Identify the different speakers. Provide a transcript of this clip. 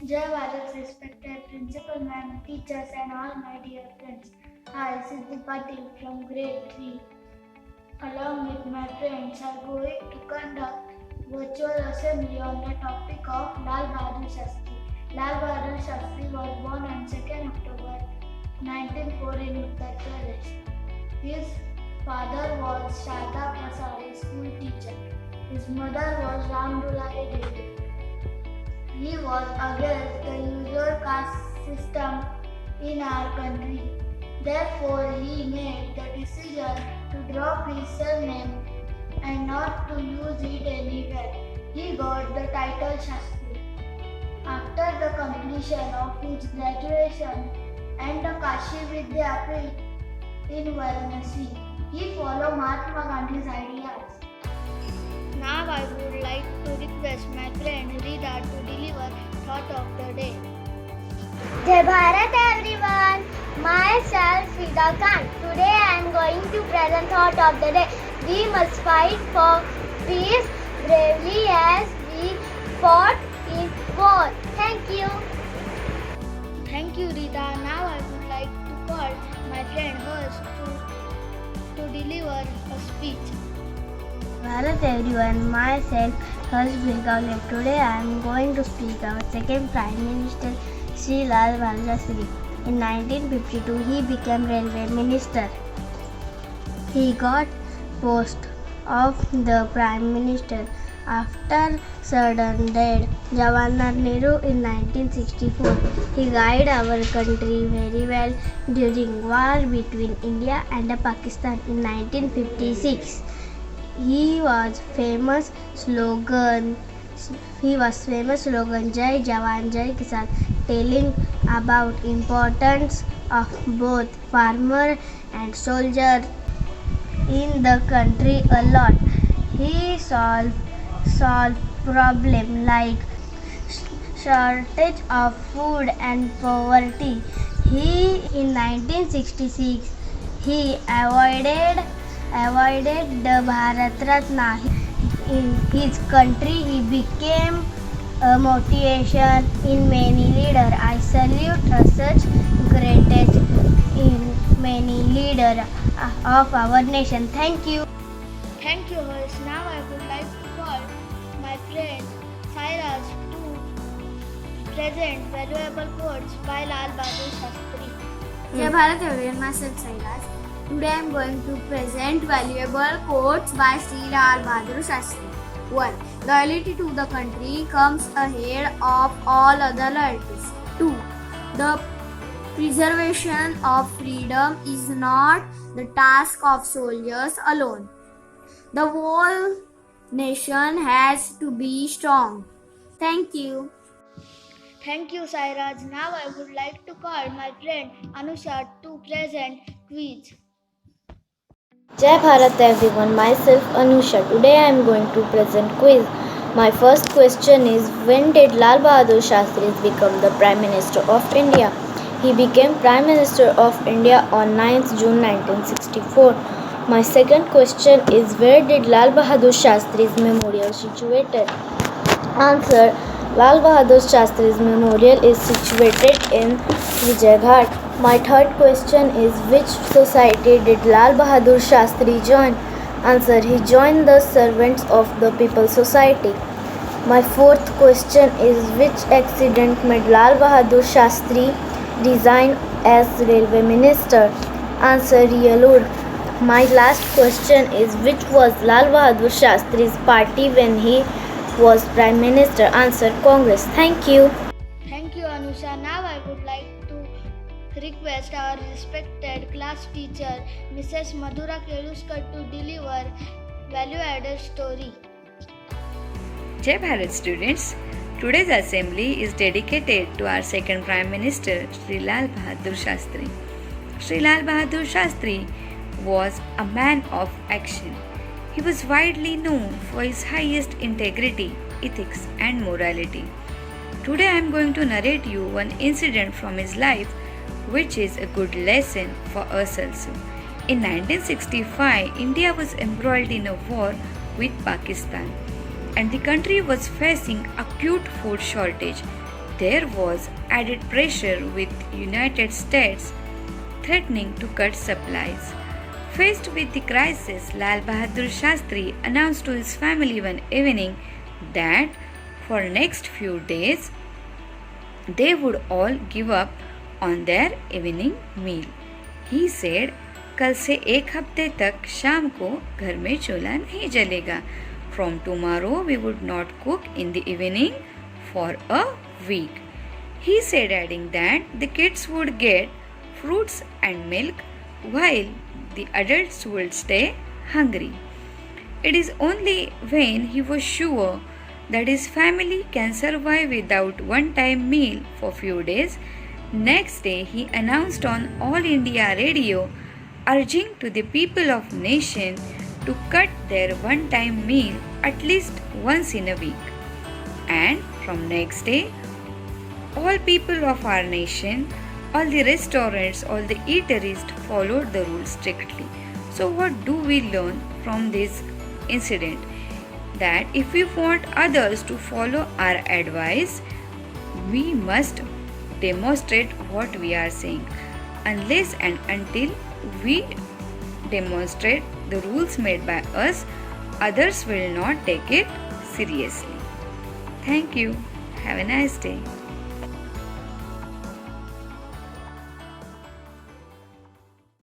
Speaker 1: Jai Bharat, respected principal ma'am, teachers and all my dear friends. I, Siddhi Patil from grade 3, along with my friends are going to conduct virtual assembly on the topic of Lal Bahadur Shastri. Lal Bahadur Shastri was born on 2nd October 1904 in Uttar Pradesh. His father was Shada Prasad, a school teacher. His mother was Ramdulai Devi. He was against the usual caste system in our country. Therefore, he made the decision to drop his surname and not to use it anywhere. He got the title Shastri. After the completion of his graduation and the Kashi Vidyapit in Varanasi, he followed Mahatma Gandhi's ideas. Now I would like to request my friend Rita to deliver thought of the day.
Speaker 2: Jai Bharat everyone, myself Frida Khan. Today I am going to present thought of the day. We must fight for peace bravely as we fought in war. Thank you.
Speaker 1: Thank you, Rita. Now I would like to call my friend Harsh to deliver a speech.
Speaker 2: Bharat everyone, myself Harsh Bhegawale. Today I am going to speak our second Prime Minister Sri Lal Bahadur Shastri. In 1952 he became Railway Minister. He got post of the Prime Minister after sudden death Jawaharlal Nehru in 1964. He guided our country very well during war between India and Pakistan in 1956. He was famous slogan Jai Jawan Jai Kisan, telling about importance of both farmer and soldier in the country a lot. He solved problem like shortage of food and poverty. In 1966 he avoided the Bharat Ratna. In his country he became a motivation in many leaders. I salute such greatest in many leaders of our nation. Thank you.
Speaker 1: Thank you, Harsh. Now I would like to call my friend Sairaj to present valuable quotes by Lal Bahadur Shastri.
Speaker 3: Jai Bharat everyone, myself Sairaj. Today I am going to present valuable quotes by Sri Lal Bahadur Shastri. 1. Loyalty to the country comes ahead of all other loyalties. 2. The preservation of freedom is not the task of soldiers alone. The whole nation has to be strong. Thank you.
Speaker 1: Thank you, Sairaj. Now I would like to call my friend Anusha to present quiz.
Speaker 4: Jai Bharat everyone, myself Anusha. Today I am going to present quiz. My first question is, when did Lal Bahadur Shastri become the Prime Minister of India? He became Prime Minister of India on 9th June 1964. My second question is, where did Lal Bahadur Shastri's memorial situated? Answer, Lal Bahadur Shastri's memorial is situated in Vijayaghat. My third question is, which society did Lal Bahadur Shastri join? Answer, he joined the Servants of the People Society. My fourth question is, which accident made Lal Bahadur Shastri resign as Railway Minister? Answer, reload. My last question is, which was Lal Bahadur Shastri's party when he was Prime Minister? Answer, Congress. Thank you.
Speaker 1: Thank you, Anusha. Now I would like to request our respected class teacher, Mrs. Madhura Keluskar, to deliver value-added story.
Speaker 5: Jai Bharat students, today's assembly is dedicated to our second Prime Minister, Sri Lal Bahadur Shastri. Sri Lal Bahadur Shastri was a man of action. He was widely known for his highest integrity, ethics and morality. Today I am going to narrate you one incident from his life which is a good lesson for us also. In 1965, India was embroiled in a war with Pakistan and the country was facing acute food shortage. there was added pressure with United States threatening to cut supplies. Faced with the crisis, Lal Bahadur Shastri announced to his family one evening that for next few days they would all give up on their evening meal. He said, कल से एक हफ्ते तक शाम को घर में चूल्हा नहीं जलेगा. From tomorrow we would not cook in the evening for a week. He said, adding that the kids would get fruits and milk while the adults would stay hungry. It is only when he was sure that his family can survive without one-time meal for few days. Next day he announced on All India Radio, urging to the people of nation to cut their one-time meal at least once in a week. And from next day, all people of our nation, all the restaurants, all the eateries followed the rules strictly. So what do we learn from this incident? That if we want others to follow our advice, we must demonstrate what we are saying. Unless and until we demonstrate the rules made by us, others will not take it seriously. Thank you. Have a nice day.